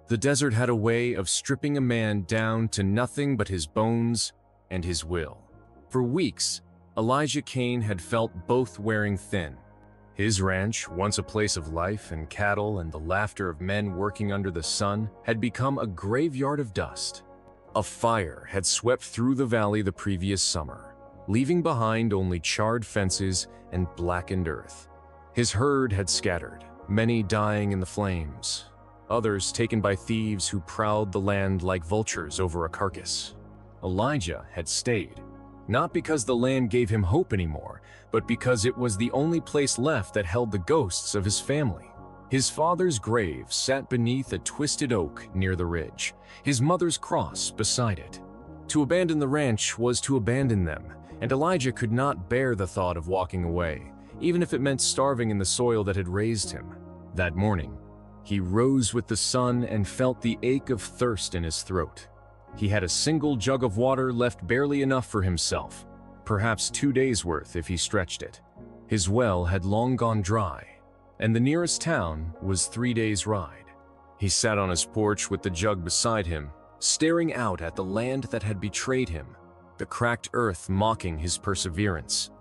The desert had a way of stripping a man down to nothing but his bones and his will. For weeks, Elijah Kane had felt both wearing thin. His ranch, once a place of life and cattle and the laughter of men working under the sun, had become a graveyard of dust. A fire had swept through the valley the previous summer, leaving behind only charred fences and blackened earth. His herd had scattered, many dying in the flames, others taken by thieves who prowled the land like vultures over a carcass. Elijah had stayed, not because the land gave him hope anymore, but because it was the only place left that held the ghosts of his family. His father's grave sat beneath a twisted oak near the ridge, his mother's cross beside it. To abandon the ranch was to abandon them, and Elijah could not bear the thought of walking away, even if it meant starving in the soil that had raised him. That morning, he rose with the sun and felt the ache of thirst in his throat. He had a single jug of water left, barely enough for himself, perhaps 2 days' worth if he stretched it. His well had long gone dry, and the nearest town was 3 days' ride. He sat on his porch with the jug beside him, staring out at the land that had betrayed him, the cracked earth mocking his perseverance.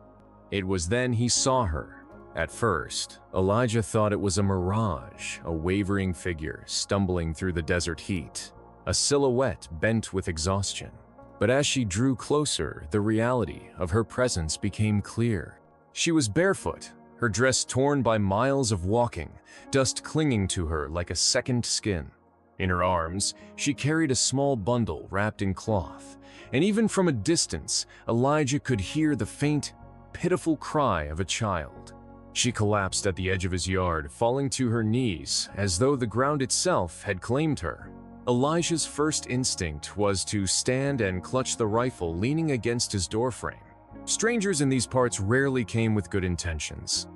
It was then he saw her. At first, Elijah thought it was a mirage, a wavering figure stumbling through the desert heat, a silhouette bent with exhaustion. But as she drew closer, the reality of her presence became clear. She was barefoot, her dress torn by miles of walking, dust clinging to her like a second skin. In her arms, she carried a small bundle wrapped in cloth, and even from a distance, Elijah could hear the faint, pitiful cry of a child. She collapsed at the edge of his yard, falling to her knees as though the ground itself had claimed her. Elijah's first instinct was to stand and clutch the rifle leaning against his doorframe. Strangers in these parts rarely came with good intentions.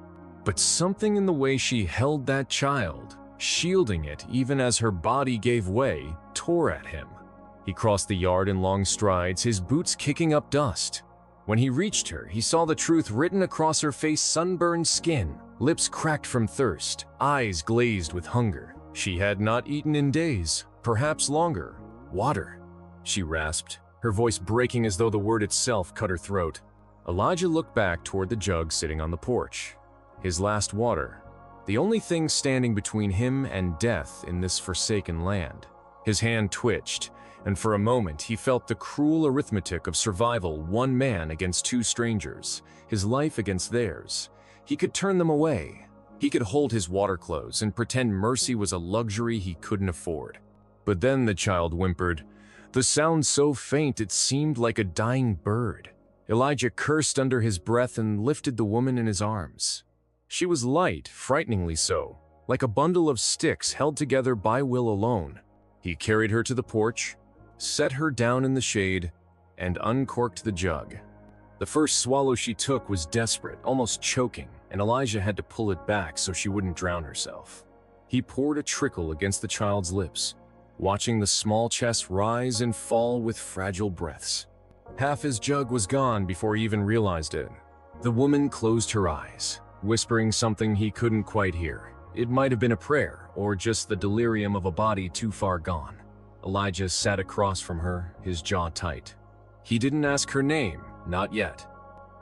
But something in the way she held that child, shielding it even as her body gave way, tore at him. He crossed the yard in long strides, his boots kicking up dust. When he reached her, he saw the truth written across her face: sunburned skin, lips cracked from thirst, eyes glazed with hunger. She had not eaten in days, perhaps longer. "Water," she rasped, her voice breaking as though the word itself cut her throat. Elijah looked back toward the jug sitting on the porch. His last water, the only thing standing between him and death in this forsaken land. His hand twitched, and for a moment he felt the cruel arithmetic of survival: one man against 2 strangers, his life against theirs. He could turn them away. He could hold his water close and pretend mercy was a luxury he couldn't afford. But then the child whimpered, the sound so faint it seemed like a dying bird. Elijah cursed under his breath and lifted the woman in his arms. She was light, frighteningly so, like a bundle of sticks held together by will alone. He carried her to the porch, set her down in the shade, and uncorked the jug. The first swallow she took was desperate, almost choking, and Elijah had to pull it back so she wouldn't drown herself. He poured a trickle against the child's lips, watching the small chest rise and fall with fragile breaths. Half his jug was gone before he even realized it. The woman closed her eyes, whispering something he couldn't quite hear. It might have been a prayer, or just the delirium of a body too far gone. Elijah sat across from her, his jaw tight. He didn't ask her name, not yet.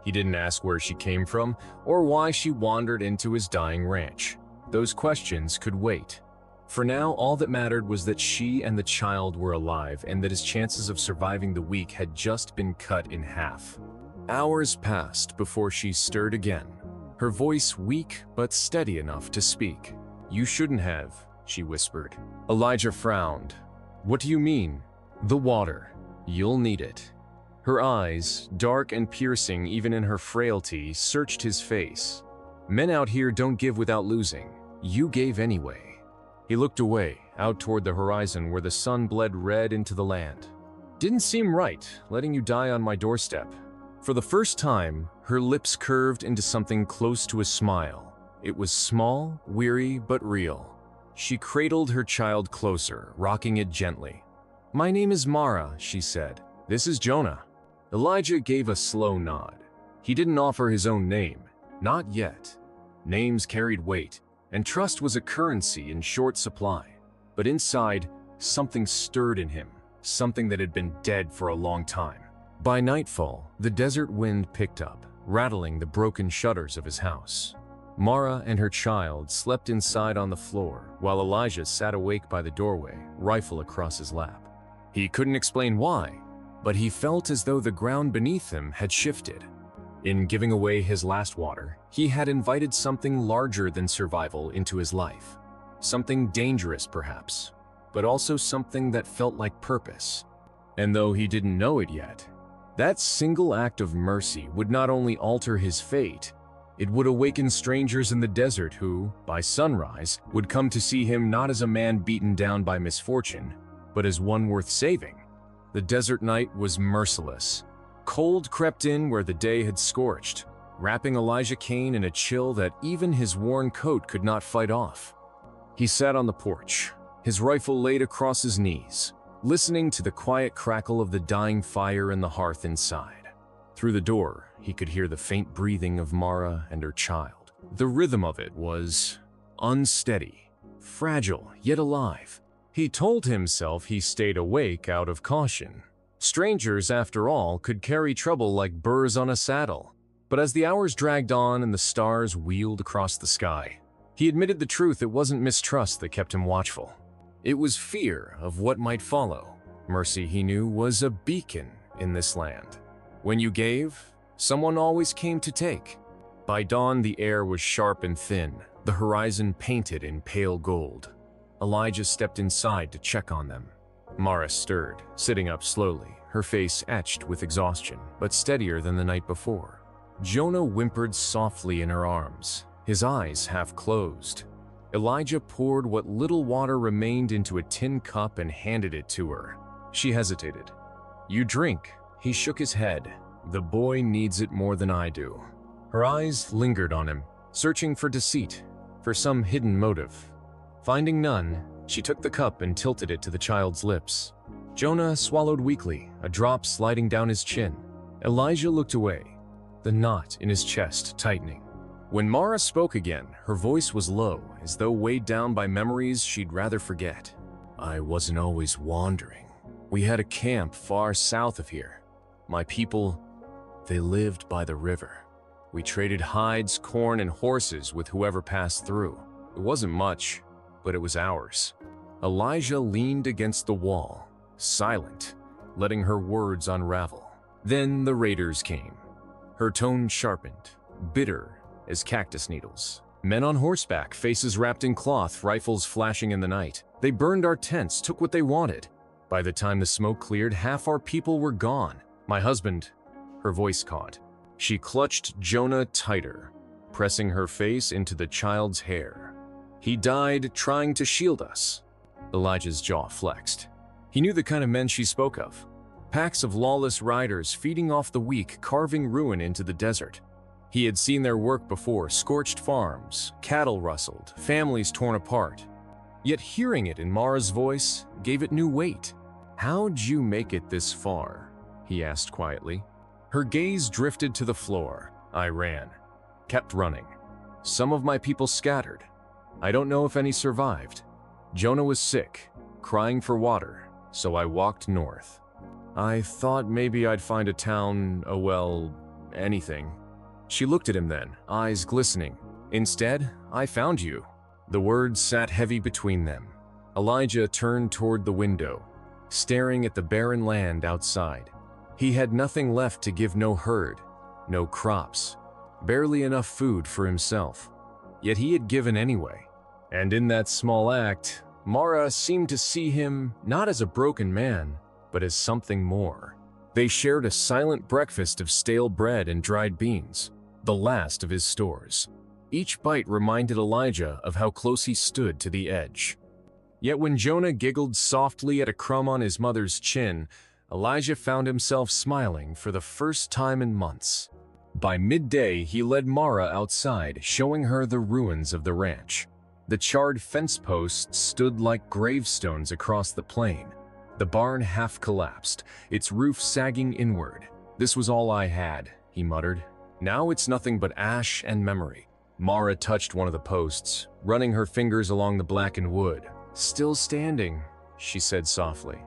He didn't ask where she came from, or why she wandered into his dying ranch. Those questions could wait. For now, all that mattered was that she and the child were alive, and that his chances of surviving the week had just been cut in half. Hours passed before she stirred again, her voice weak but steady enough to speak. "You shouldn't have," she whispered. Elijah frowned. "What do you mean?" "The water. You'll need it." Her eyes, dark and piercing even in her frailty, searched his face. "Men out here don't give without losing. You gave anyway." He looked away, out toward the horizon where the sun bled red into the land. "Didn't seem right, letting you die on my doorstep." For the first time, her lips curved into something close to a smile. It was small, weary, but real. She cradled her child closer, rocking it gently. "My name is Mara," she said. "This is Jonah." Elijah gave a slow nod. He didn't offer his own name. Not yet. Names carried weight, and trust was a currency in short supply. But inside, Something stirred in him, something that had been dead for a long time. By nightfall, the desert wind picked up, rattling the broken shutters of his house. Mara and her child slept inside on the floor, while Elijah sat awake by the doorway, rifle across his lap. He couldn't explain why, but he felt as though the ground beneath him had shifted. In giving away his last water, he had invited something larger than survival into his life. Something dangerous, perhaps, but also something that felt like purpose. And though he didn't know it yet, that single act of mercy would not only alter his fate, it would awaken strangers in the desert who, by sunrise, would come to see him not as a man beaten down by misfortune, but as one worth saving. The desert night was merciless. Cold crept in where the day had scorched, wrapping Elijah Kane in a chill that even his worn coat could not fight off. He sat on the porch, his rifle laid across his knees, listening to the quiet crackle of the dying fire in the hearth inside. Through the door, he could hear the faint breathing of Mara and her child. The rhythm of it was unsteady, fragile, yet alive. He told himself he stayed awake out of caution. Strangers, after all, could carry trouble like burrs on a saddle. But as the hours dragged on and the stars wheeled across the sky, he admitted the truth. It wasn't mistrust that kept him watchful. It was fear of what might follow. Mercy, he knew, was a beacon in this land. When you gave, someone always came to take. By dawn, the air was sharp and thin, the horizon painted in pale gold. Elijah stepped inside to check on them. Mara stirred, sitting up slowly, her face etched with exhaustion, but steadier than the night before. Jonah whimpered softly in her arms, his eyes half closed. Elijah poured what little water remained into a tin cup and handed it to her. She hesitated. "You drink." He shook his head. "The boy needs it more than I do." Her eyes lingered on him, searching for deceit, for some hidden motive. Finding none, she took the cup and tilted it to the child's lips. Jonah swallowed weakly, a drop sliding down his chin. Elijah looked away, the knot in his chest tightening. When Mara spoke again, her voice was low, as though weighed down by memories she'd rather forget. "I wasn't always wandering. We had a camp far south of here. My people, they lived by the river. We traded hides, corn, and horses with whoever passed through. It wasn't much, but it was ours." Elijah leaned against the wall, silent, letting her words unravel. Then the raiders came. Her tone sharpened, bitter as cactus needles. Men on horseback, faces wrapped in cloth, rifles flashing in the night. They burned our tents, took what they wanted. By the time the smoke cleared, half our people were gone. My husband, her voice caught. She clutched Jonah tighter, pressing her face into the child's hair. "He died trying to shield us." Elijah's jaw flexed. He knew the kind of men she spoke of. Packs of lawless riders feeding off the weak, carving ruin into the desert. He had seen their work before: scorched farms, cattle rustled, families torn apart. Yet hearing it in Mara's voice gave it new weight. "How'd you make it this far?" he asked quietly. Her gaze drifted to the floor. "I ran. Kept running. Some of my people scattered. I don't know if any survived. Jonah was sick, crying for water, so I walked north. I thought maybe I'd find a town, anything." She looked at him then, eyes glistening. "Instead, I found you." The words sat heavy between them. Elijah turned toward the window, staring at the barren land outside. He had nothing left to give: no herd, no crops, barely enough food for himself. Yet he had given anyway. And in that small act, Mara seemed to see him not as a broken man, but as something more. They shared a silent breakfast of stale bread and dried beans, the last of his stores. Each bite reminded Elijah of how close he stood to the edge. Yet when Jonah giggled softly at a crumb on his mother's chin, Elijah found himself smiling for the first time in months. By midday, he led Mara outside, showing her the ruins of the ranch. The charred fence posts stood like gravestones across the plain. The barn half collapsed, its roof sagging inward. "This was all I had," he muttered. "Now it's nothing but ash and memory." Mara touched one of the posts, running her fingers along the blackened wood. "Still standing," she said softly.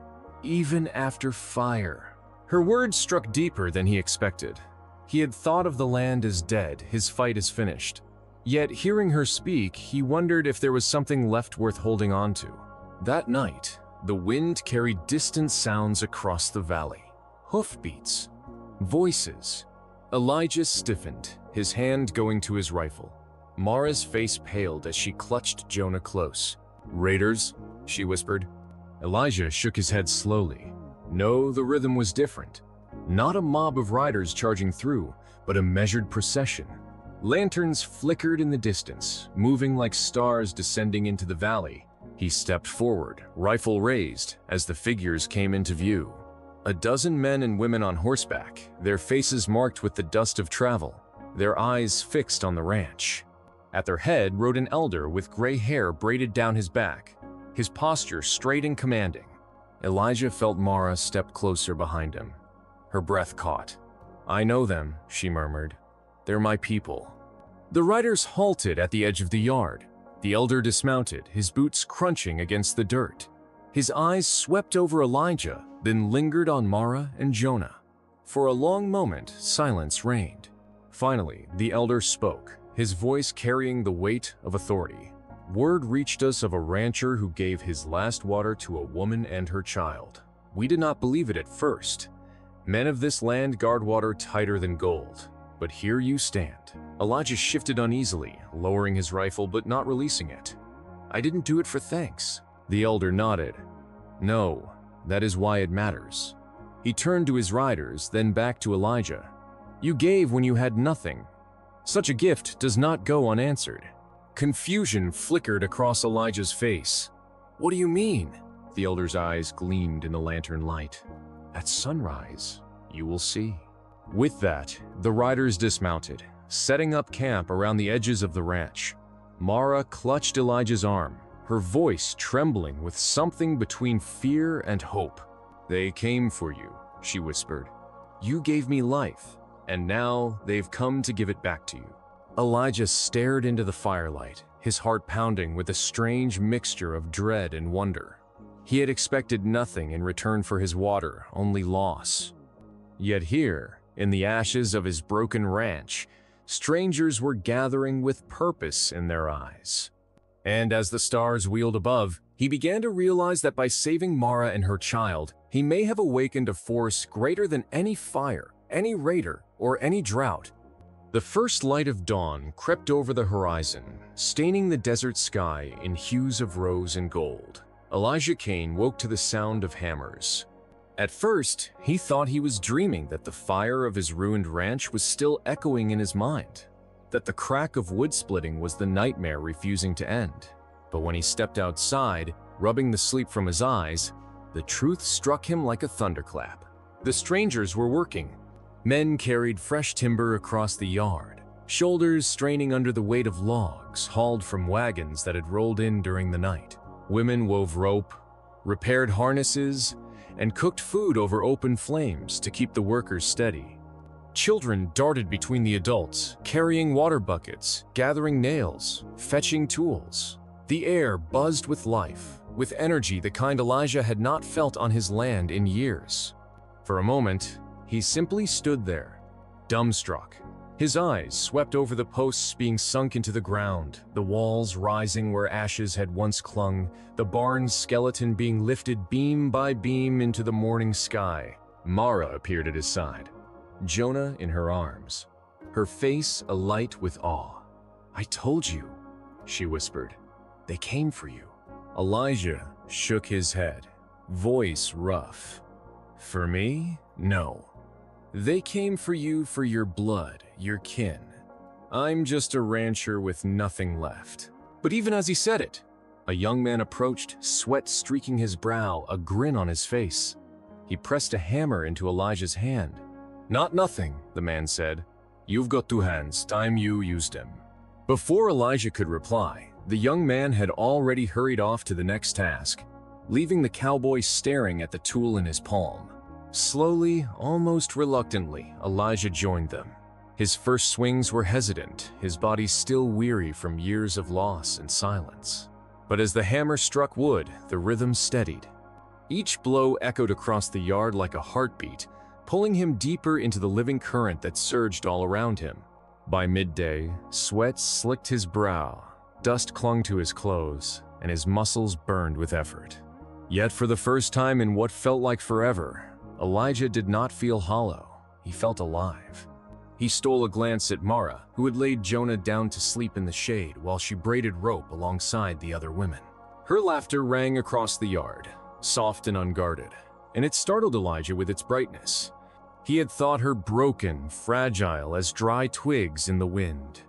Even after fire. Her words struck deeper than he expected. He had thought of the land as dead, his fight is finished. Yet hearing her speak, he wondered if there was something left worth holding on to. That night, the wind carried distant sounds across the valley. Hoofbeats. Voices. Elijah stiffened, his hand going to his rifle. Mara's face paled as she clutched Jonah close. "Raiders?" she whispered. Elijah shook his head slowly. No, the rhythm was different. Not a mob of riders charging through, but a measured procession. Lanterns flickered in the distance, moving like stars descending into the valley. He stepped forward, rifle raised, as the figures came into view. A dozen men and women on horseback, their faces marked with the dust of travel, their eyes fixed on the ranch. At their head rode an elder with gray hair braided down his back, his posture straight and commanding. Elijah felt Mara step closer behind him. Her breath caught. "I know them," she murmured. "They're my people." The riders halted at the edge of the yard. The elder dismounted, his boots crunching against the dirt. His eyes swept over Elijah, then lingered on Mara and Jonah. For a long moment, silence reigned. Finally, the elder spoke, his voice carrying the weight of authority. "Word reached us of a rancher who gave his last water to a woman and her child. We did not believe it at first. Men of this land guard water tighter than gold. But here you stand." Elijah shifted uneasily, lowering his rifle but not releasing it. "I didn't do it for thanks." The elder nodded. "No, that is why it matters." He turned to his riders, then back to Elijah. "You gave when you had nothing. Such a gift does not go unanswered." Confusion flickered across Elijah's face. "What do you mean?" The elder's eyes gleamed in the lantern light. "At sunrise, you will see." With that, the riders dismounted, setting up camp around the edges of the ranch. Mara clutched Elijah's arm, her voice trembling with something between fear and hope. "They came for you," she whispered. "You gave me life, and now they've come to give it back to you." Elijah stared into the firelight, his heart pounding with a strange mixture of dread and wonder. He had expected nothing in return for his water, only loss. Yet here, in the ashes of his broken ranch, strangers were gathering with purpose in their eyes. And as the stars wheeled above, he began to realize that by saving Mara and her child, he may have awakened a force greater than any fire, any raider, or any drought. The first light of dawn crept over the horizon, staining the desert sky in hues of rose and gold. Elijah Kane woke to the sound of hammers. At first, he thought he was dreaming, that the fire of his ruined ranch was still echoing in his mind, that the crack of wood splitting was the nightmare refusing to end. But when he stepped outside, rubbing the sleep from his eyes, the truth struck him like a thunderclap. The strangers were working. Men carried fresh timber across the yard, shoulders straining under the weight of logs hauled from wagons that had rolled in during the night. Women wove rope, repaired harnesses, and cooked food over open flames to keep the workers steady. Children darted between the adults, carrying water buckets, gathering nails, fetching tools. The air buzzed with life, with energy the kind Elijah had not felt on his land in years. For a moment, he simply stood there, dumbstruck. His eyes swept over the posts being sunk into the ground, the walls rising where ashes had once clung, the barn's skeleton being lifted beam by beam into the morning sky. Mara appeared at his side, Jonah in her arms, her face alight with awe. "I told you," she whispered. "They came for you." Elijah shook his head, voice rough. "For me? No. They came for you for your blood, your kin. I'm just a rancher with nothing left." But even as he said it, a young man approached, sweat streaking his brow, a grin on his face. He pressed a hammer into Elijah's hand. "Not nothing," the man said. "You've got 2 hands, time you used them." Before Elijah could reply, the young man had already hurried off to the next task, leaving the cowboy staring at the tool in his palm. Slowly, almost reluctantly, Elijah joined them. His first swings were hesitant, his body still weary from years of loss and silence. But as the hammer struck wood, the rhythm steadied. Each blow echoed across the yard like a heartbeat, pulling him deeper into the living current that surged all around him. By midday, sweat slicked his brow, dust clung to his clothes, and his muscles burned with effort. Yet for the first time in what felt like forever, Elijah did not feel hollow. He felt alive. He stole a glance at Mara, who had laid Jonah down to sleep in the shade while she braided rope alongside the other women. Her laughter rang across the yard, soft and unguarded, and it startled Elijah with its brightness. He had thought her broken, fragile as dry twigs in the wind.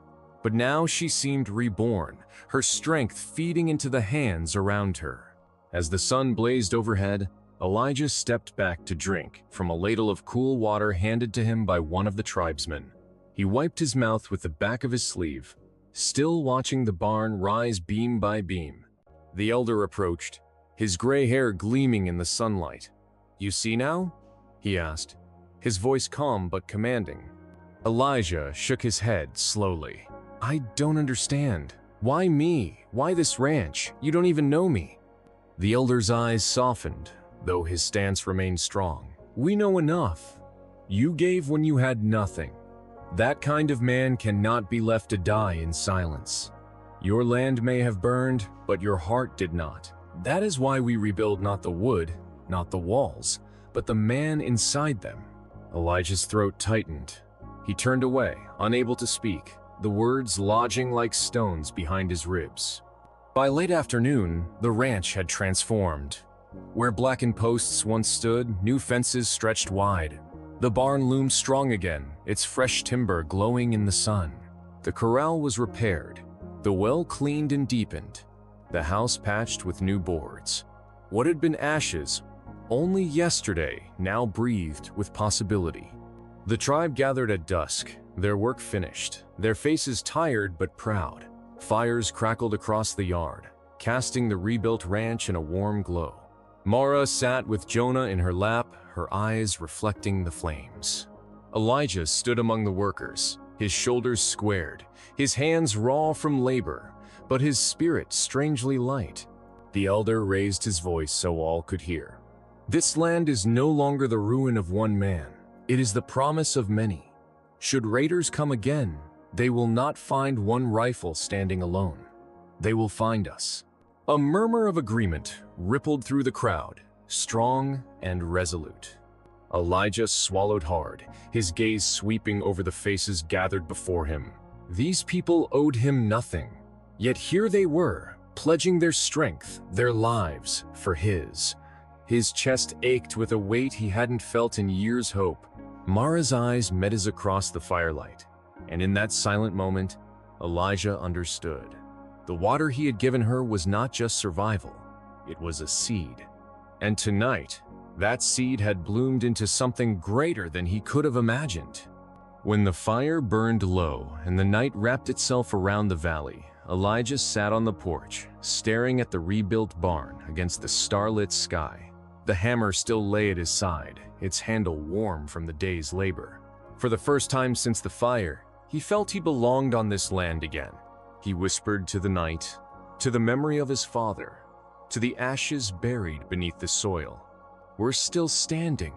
But now she seemed reborn, her strength feeding into the hands around her. As the sun blazed overhead, Elijah stepped back to drink from a ladle of cool water handed to him by one of the tribesmen. He wiped his mouth with the back of his sleeve, still watching the barn rise beam by beam. The elder approached, his gray hair gleaming in the sunlight. "You see now?" he asked, his voice calm but commanding. Elijah shook his head slowly. "I don't understand. Why me? Why this ranch? You don't even know me." The elder's eyes softened, though his stance remained strong. "We know enough. You gave when you had nothing. That kind of man cannot be left to die in silence. Your land may have burned, but your heart did not. That is why we rebuild not the wood, not the walls, but the man inside them." Elijah's throat tightened. He turned away, unable to speak, the words lodging like stones behind his ribs. By late afternoon, the ranch had transformed. Where blackened posts once stood, new fences stretched wide. The barn loomed strong again, its fresh timber glowing in the sun. The corral was repaired, the well cleaned and deepened, the house patched with new boards. What had been ashes only yesterday now breathed with possibility. The tribe gathered at dusk, their work finished, their faces tired but proud. Fires crackled across the yard, casting the rebuilt ranch in a warm glow. Mara sat with Jonah in her lap, her eyes reflecting the flames. Elijah stood among the workers, his shoulders squared, his hands raw from labor, but his spirit strangely light. The elder raised his voice so all could hear. "This land is no longer the ruin of one man. It is the promise of many. Should raiders come again, they will not find one rifle standing alone. They will find us." A murmur of agreement rippled through the crowd, strong and resolute. Elijah swallowed hard, his gaze sweeping over the faces gathered before him. These people owed him nothing, yet here they were, pledging their strength, their lives, for his. His chest ached with a weight he hadn't felt in years' hope. Mara's eyes met his across the firelight, and in that silent moment, Elijah understood. The water he had given her was not just survival, it was a seed. And tonight, that seed had bloomed into something greater than he could have imagined. When the fire burned low and the night wrapped itself around the valley, Elijah sat on the porch, staring at the rebuilt barn against the starlit sky. The hammer still lay at his side, its handle warm from the day's labor. For the first time since the fire, he felt he belonged on this land again. He whispered to the night, to the memory of his father, to the ashes buried beneath the soil. "We're still standing."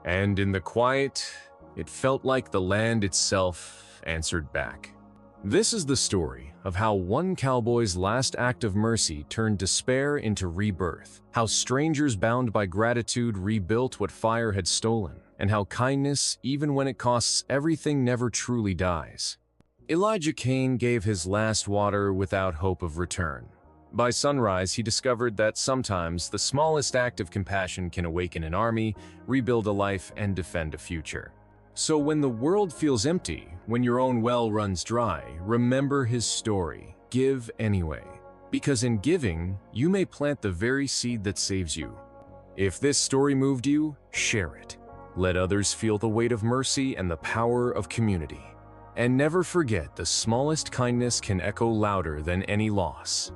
And in the quiet, it felt like the land itself answered back. This is the story of how one cowboy's last act of mercy turned despair into rebirth, how strangers bound by gratitude rebuilt what fire had stolen, and how kindness, even when it costs everything, never truly dies. Elijah Kane gave his last water without hope of return. By sunrise, he discovered that sometimes the smallest act of compassion can awaken an army, rebuild a life, and defend a future. So when the world feels empty, when your own well runs dry, remember his story. Give anyway. Because in giving, you may plant the very seed that saves you. If this story moved you, share it. Let others feel the weight of mercy and the power of community. And never forget, the smallest kindness can echo louder than any loss.